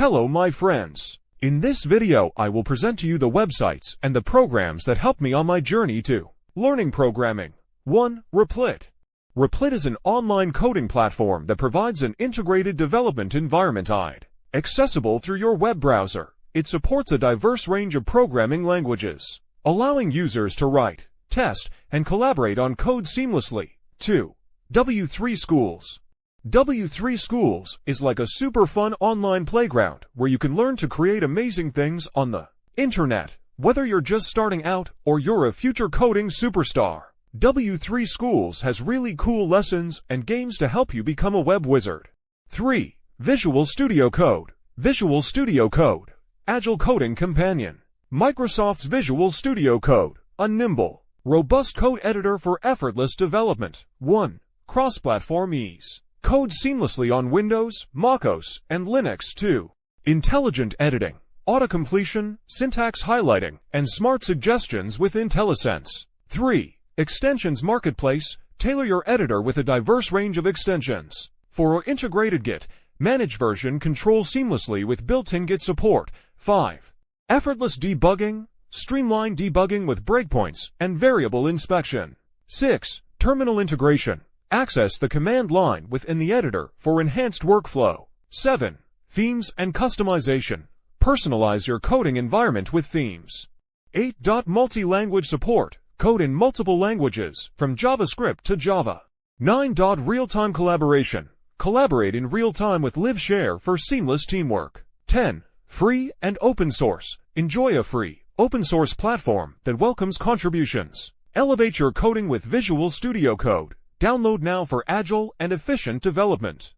Hello my friends. In this video I will present to you the websites and the programs that helped me on my journey to learning programming. 1. Replit. Replit is an online coding platform that provides an integrated development environment accessible through your web browser. It supports a diverse range of programming languages, allowing users to write, test, and collaborate on code seamlessly. 2. W3 Schools. W3 Schools is like a super fun online playground where you can learn to create amazing things on the internet. Whether you're just starting out or you're a future coding superstar, W3 Schools has really cool lessons and games to help you become a web wizard. 3. Visual Studio Code. Visual Studio Code, Agile Coding Companion. Microsoft's Visual Studio Code, a nimble, robust code editor for effortless development. 1. Cross-platform ease. Code seamlessly on Windows, macOS, and Linux. 2. Intelligent editing, auto-completion, syntax highlighting, and smart suggestions with IntelliSense. 3. Extensions Marketplace. Tailor your editor with a diverse range of extensions. 4. Integrated Git. Manage version control seamlessly with built-in Git support. 5. Effortless debugging. Streamline debugging with breakpoints and variable inspection. 6. Terminal integration. Access the command line within the editor for enhanced workflow. 7. Themes and customization. Personalize your coding environment with themes. 8. Multi-language support. Code in multiple languages, from JavaScript to Java. 9. Real-time collaboration. Collaborate in real time with LiveShare for seamless teamwork. 10. Free and open source. Enjoy a free, open source platform that welcomes contributions. Elevate your coding with Visual Studio Code. Download now for agile and efficient development.